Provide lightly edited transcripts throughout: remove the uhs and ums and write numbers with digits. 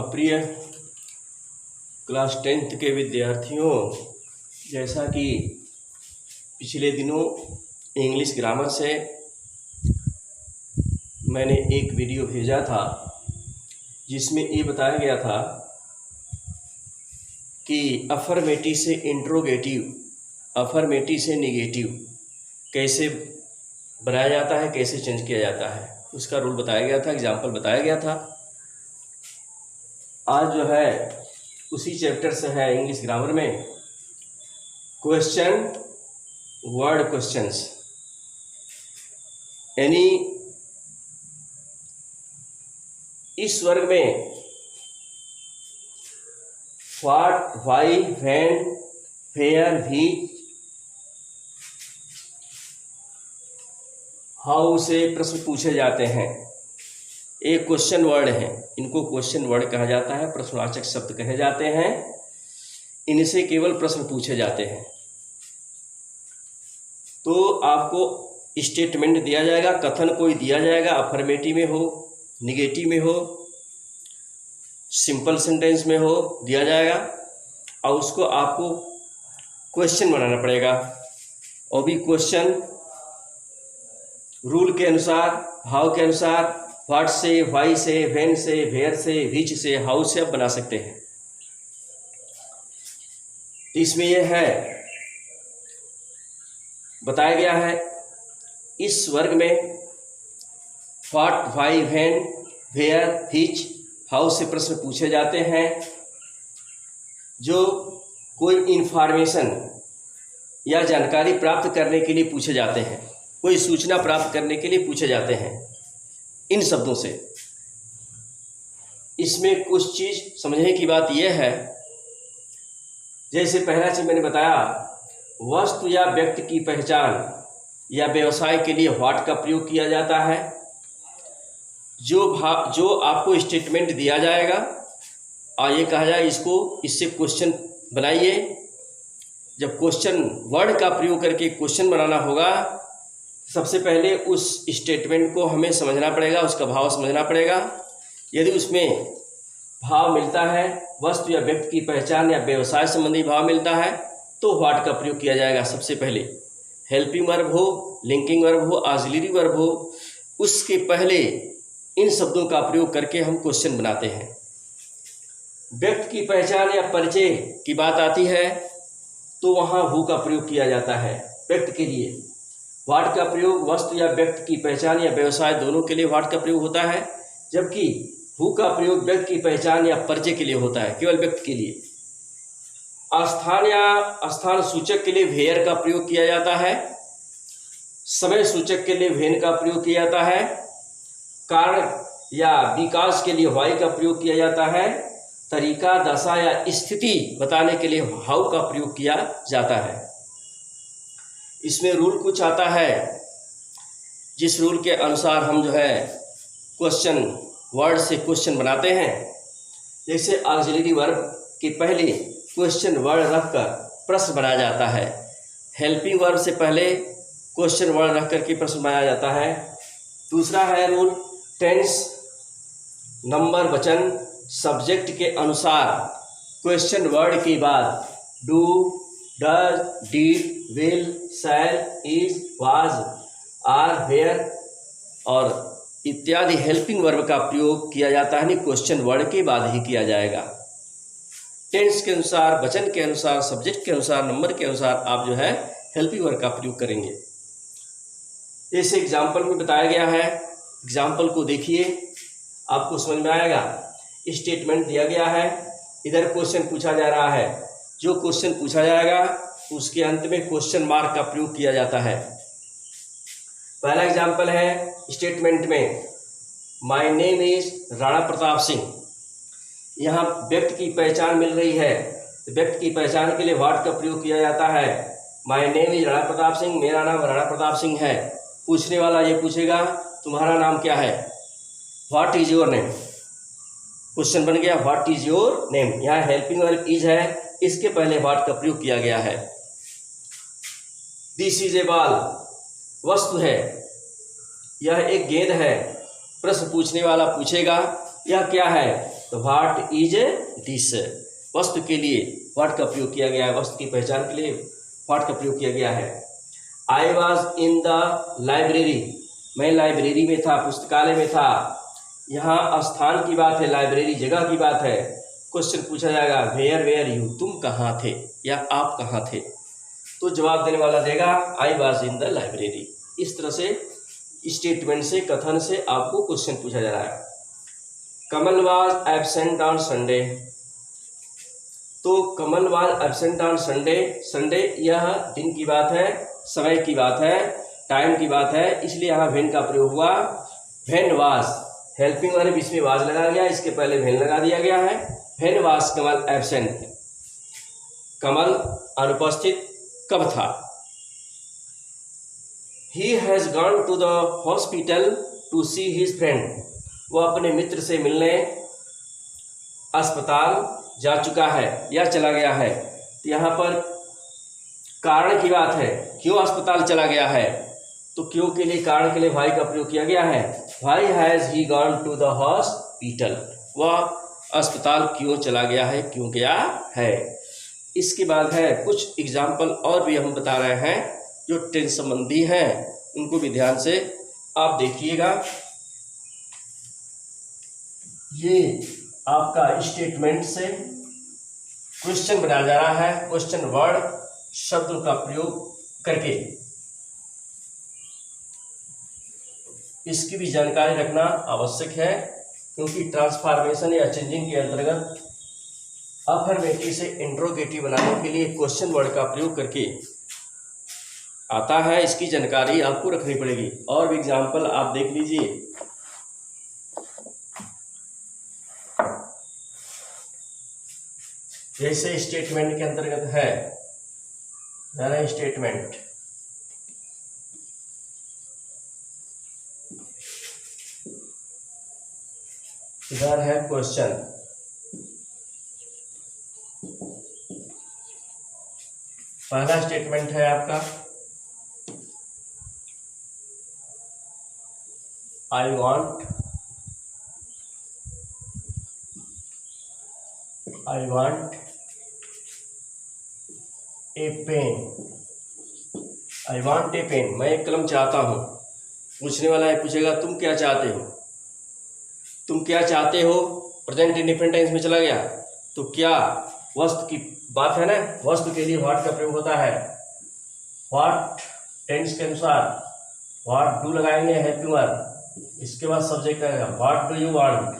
प्रिय class 10th के विद्यार्थियों, जैसा कि पिछले दिनों इंग्लिश ग्रामर से मैंने एक वीडियो भेजा था जिसमें ये बताया गया था कि अफर्मेटिव से इंट्रोगेटिव, अफर्मेटिव से निगेटिव कैसे बनाया जाता है, कैसे चेंज किया जाता है, उसका रूल बताया गया था, एग्जाम्पल बताया गया था। आज जो है उसी चैप्टर से है इंग्लिश ग्रामर में क्वेश्चन वर्ड क्वेश्चंस, यानी इस वर्ग में what, why, when, where, which, how से प्रश्न पूछे जाते हैं। एक क्वेश्चन वर्ड हैं, इनको क्वेश्चन वर्ड कहा जाता है, प्रश्नवाचक शब्द कहे जाते हैं। इनसे केवल प्रश्न पूछे जाते हैं। तो आपको स्टेटमेंट दिया जाएगा, कथन कोई दिया जाएगा, अफर्मेटिव में हो, निगेटिव में हो, सिंपल सेंटेंस में हो, दिया जाएगा और उसको आपको क्वेश्चन बनाना पड़ेगा। और भी क्वेश्चन रूल के अनुसार, भाव के अनुसार, व्हाट से, व्हाई से, व्हेन से, वेयर से, व्हिच से, हाउ से आप बना सकते हैं। इसमें यह है बताया गया है इस वर्ग में what, why, when, where, which, how से प्रश्न पूछे जाते हैं जो कोई इंफॉर्मेशन या जानकारी प्राप्त करने के लिए पूछे जाते हैं, कोई सूचना प्राप्त करने के लिए पूछे जाते हैं इन शब्दों से। इसमें कुछ चीज़ समझने की बात यह है, जैसे पहला चीज़ मैंने बताया, वस्तु या व्यक्ति की पहचान या व्यवसाय के लिए व्हाट का प्रयोग किया जाता है। जो आपको स्टेटमेंट दिया जाएगा और ये कहा जाए इससे क्वेश्चन बनाइए। जब क्वेश्चन वर्ड का प्रयोग करके क्वेश्चन बनाना होगा, सबसे पहले उस स्टेटमेंट को हमें समझना पड़ेगा, उसका भाव समझना पड़ेगा। यदि उसमें भाव मिलता है, वस्तु या व्यक्ति की पहचान या व्यवसाय संबंधी भाव मिलता है, तो व्हाट का प्रयोग किया जाएगा। सबसे पहले हेल्पिंग वर्ब हो, लिंकिंग वर्ब हो, ऑक्सिलरी वर्ब हो, उसके पहले इन शब्दों का प्रयोग करके हम क्वेश्चन बनाते हैं। व्यक्ति की पहचान या परिचय की बात आती है तो वहाँ हु का प्रयोग किया जाता है व्यक्ति के लिए। व्हाट का प्रयोग वस्तु या व्यक्ति की पहचान या व्यवसाय दोनों के लिए व्हाट का प्रयोग होता है, जबकि हु का प्रयोग व्यक्ति की पहचान या परिचय के लिए होता है, केवल व्यक्ति के लिए। स्थान या स्थान सूचक के लिए वेयर का प्रयोग किया जाता है, समय सूचक के लिए व्हेन का प्रयोग किया जाता है, कारण या विकास के लिए व्हाई का प्रयोग किया जाता है, तरीका, दशा या स्थिति बताने के लिए हाउ का प्रयोग किया जाता है। इसमें रूल कुछ आता है, जिस रूल के अनुसार हम जो है क्वेश्चन वर्ड से क्वेश्चन बनाते हैं। जैसे ऑक्सिलरी वर्ब के पहले क्वेश्चन वर्ड रखकर प्रश्न बनाया जाता है। हेल्पिंग वर्ब से पहले क्वेश्चन वर्ड रख करके प्रश्न बनाया जाता है। दूसरा है रूल, टेंस, नंबर, वचन, सब्जेक्ट के अनुसार क्वेश्चन वर्ड के बाद do, does, did, will, shall, is, was, are, were और इत्यादि हेल्पिंग वर्ब का प्रयोग किया जाता है। क्वेश्चन वर्ड के बाद ही किया जाएगा। टेंस के अनुसार, वचन के अनुसार, सब्जेक्ट के अनुसार, नंबर के अनुसार आप जो है हेल्पिंग वर्ब का प्रयोग करेंगे। जैसे एग्जाम्पल में बताया गया है, एग्जाम्पल को देखिए, आपको समझ में आएगा। स्टेटमेंट दिया गया है, इधर क्वेश्चन पूछा जा रहा है। जो क्वेश्चन पूछा जाएगा उसके अंत में क्वेश्चन मार्क का प्रयोग किया जाता है। पहला एग्जाम्पल है स्टेटमेंट में, my name is Rana Pratap Singh. यहाँ व्यक्ति की पहचान मिल रही है, तो व्यक्ति की पहचान के लिए व्हाट का प्रयोग किया जाता है। My name is Rana Pratap Singh, मेरा नाम राणा प्रताप सिंह है। पूछने वाला ये पूछेगा तुम्हारा नाम क्या है, what is your name. Question बन गया व्हाट इज योर नेम। यहाँ हेल्पिंग वर्ब इज है, इसके पहले व्हाट का प्रयोग किया गया है। दिस इज ए बॉल, वस्तु है, यह एक गेंद है। प्रश्न पूछने वाला पूछेगा यह क्या है, तो व्हाट इज दिस, वस्तु के लिए व्हाट का प्रयोग किया गया है, वस्तु की पहचान के लिए व्हाट का प्रयोग किया गया है। I was in the library, मैं लाइब्रेरी में था, पुस्तकालय में था। यहाँ स्थान की बात है, लाइब्रेरी जगह की बात है। क्वेश्चन पूछा जाएगा वेयर वेयर यू, तुम कहाँ थे या आप कहाँ थे, तो जवाब देने वाला देगा I was in the library. इस तरह से स्टेटमेंट से, कथन से आपको क्वेश्चन पूछा जा रहा है। Kamal was absent on Sunday, तो Kamal was absent on Sunday, Sunday यह दिन की बात है, समय की बात है, टाइम की बात है, इसलिए यहाँ वेन का प्रयोग हुआ। वेन वाज, हेल्पिंग वाले बीच में वाज लगा गया, इसके पहले वेन लगा दिया गया है। When was Kamal absent, Kamal अनुपस्थित कब था। He has gone to the hospital to see his friend, वह अपने मित्र से मिलने अस्पताल जा चुका है या चला गया है। तो यहाँ पर कारण की बात है, क्यों अस्पताल चला गया है, तो क्यों के लिए, कारण के लिए वाई का प्रयोग किया गया है। Why has he gone to the hospital, वह अस्पताल क्यों चला गया है, क्यों गया है। इसके बाद है कुछ एग्जाम्पल और भी हम बता रहे हैं जो टेंस संबंधी हैं, उनको भी ध्यान से आप देखिएगा। ये आपका स्टेटमेंट से क्वेश्चन बनाया जा रहा है, क्वेश्चन वर्ड शब्दों का प्रयोग करके। इसकी भी जानकारी रखना आवश्यक है, क्योंकि ट्रांसफॉर्मेशन या चेंजिंग के अंतर्गत अफर्मेटिव से इंट्रोगेटिव बनाने के लिए क्वेश्चन वर्ड का प्रयोग करके आता है। इसकी जानकारी आपको रखनी पड़ेगी। और भी एग्जाम्पल आप देख लीजिए। जैसे स्टेटमेंट के अंतर्गत है स्टेटमेंट, इधर है क्वेश्चन। पहला स्टेटमेंट है आपका I want a pen, I want a pen, मैं एक कलम चाहता हूँ। पूछने वाला है, पूछेगा तुम क्या चाहते हो, तुम क्या चाहते हो, प्रेजेंट इंडिफरेंट टेंस में चला गया। तो क्या वस्तु की बात है ना, वस्तु के लिए व्हाट का प्रयोग होता है। व्हाट टेंस के अनुसार व्हाट डू लगाएंगे हेल्पिंग वर्ब, इसके बाद सब्जेक्ट आएगा what do you want,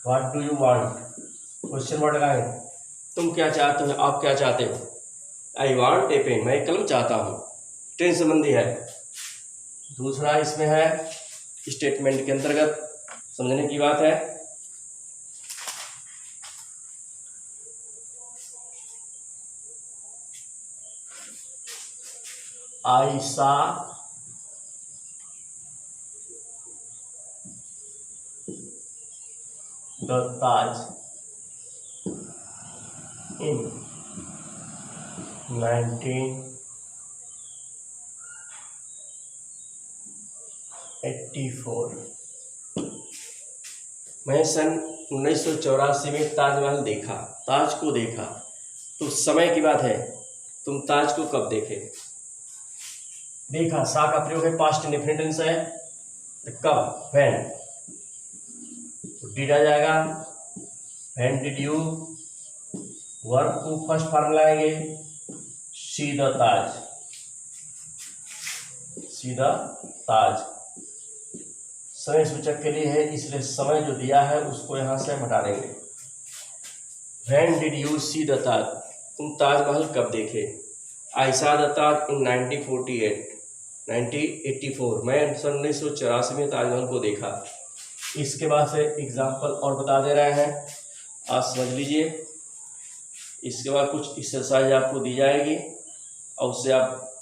what do you want, question word लगाएंगे तुम क्या चाहते हो, आप क्या चाहते हो। आई वांट ए पेन, मैं एक कलम चाहता हूँ, टेंस संबंधी है। दूसरा इसमें है स्टेटमेंट के अंतर्गत समझने की बात है। आई सा द ताज इन 1984, मैं सन 1984 में ताजमहल देखा, ताज को देखा। तो समय की बात है, तुम ताज को कब देखे। देखा, सा का प्रयोग है, पास्ट इंडेफिनिट टेंस है, तो कब, व्हेन, तो डिड आ जाएगा। व्हेन डिड यू, वर्ब को फर्स्ट फॉर्म लाएंगे, सी द ताज, सी द ताज समय सूचक के लिए है, इसलिए समय जो दिया है उसको यहां से हम हटा देंगे। When did you see the Taj, तुम ताजमहल कब देखे। आई सा द ताज इन 1984, मैं सन 1984 में ताजमहल को देखा। इसके बाद से एग्जाम्पल और बता दे रहे हैं, आप समझ लीजिए। इसके बाद कुछ एक्सरसाइज आपको दी जाएगी और उससे आप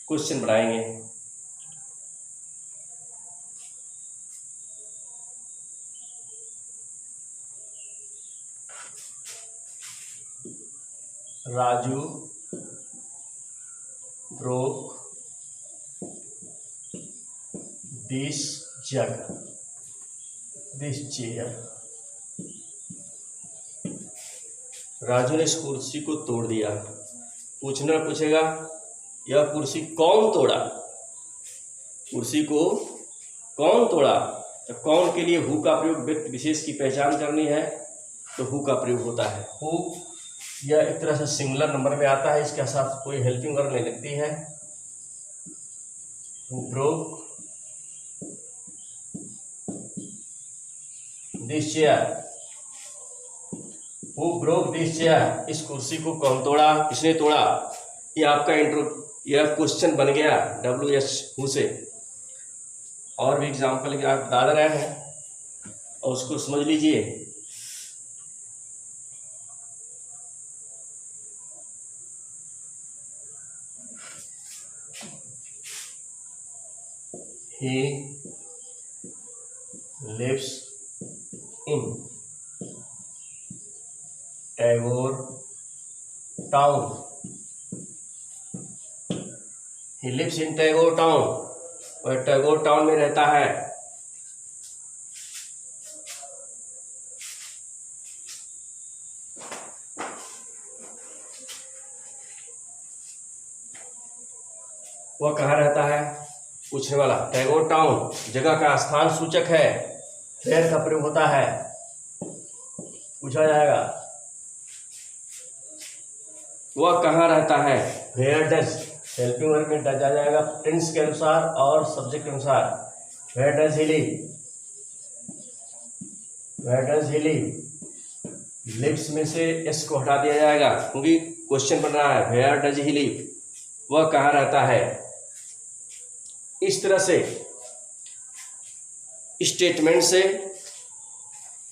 क्वेश्चन बनाएंगे। Raju broke this jug, this chair. Raju ने इस कुर्सी को तोड़ दिया। पूछेगा यह कुर्सी कौन तोड़ा, कुर्सी को कौन तोड़ा। तो कौन के लिए हु का प्रयोग व्यक्ति विशेष की पहचान करनी है तो हु का प्रयोग होता है। हु यह एक तरह से सिंगुलर नंबर में आता है, इसके साथ कोई हेल्पिंग वर्ब नहीं लगती है। Who broke this chair, who broke this chair. इस कुर्सी को कौन तोड़ा, किसने तोड़ा। ये आपका यह क्वेश्चन बन गया WH हु से। और भी एग्जाम्पल के आप बता रहे हैं और उसको समझ लीजिए। He lives in Tagore town. He lives in Tagore town. वह टैगोर टाउन में रहता है। वह कहाँ रहता है पूछने वाला। टैगोर टाउन जगह का स्थान सूचक है, वेयर का प्रयोग होता है। पूछा जाएगा वह कहाँ रहता है, वेयर डज। हेल्पिंग वर्ब में डज आ जाएगा टेंस के अनुसार और सब्जेक्ट के अनुसार। Where does he live, where does he live. Lives में से एस को हटा दिया जाएगा क्योंकि क्वेश्चन बन रहा है। वेयर डज ही लिव, वह कहाँ रहता है। इस तरह से स्टेटमेंट से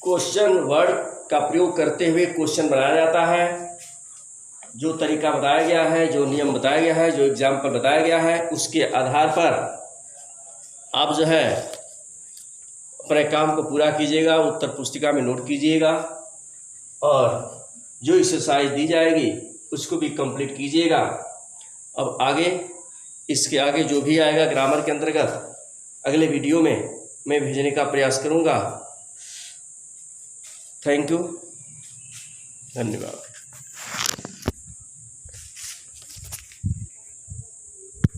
क्वेश्चन वर्ड का प्रयोग करते हुए क्वेश्चन बनाया जाता है। जो तरीका बताया गया है, जो नियम बताया गया है, जो एग्जाम्पल बताया गया है, उसके आधार पर आप जो है अपने काम को पूरा कीजिएगा, उत्तर पुस्तिका में नोट कीजिएगा और जो एक्सरसाइज दी जाएगी उसको भी कंप्लीट कीजिएगा। अब आगे इसके आगे जो भी आएगा ग्रामर के अंतर्गत अगले वीडियो में मैं भेजने का प्रयास करूँगा। थैंक यू, धन्यवाद।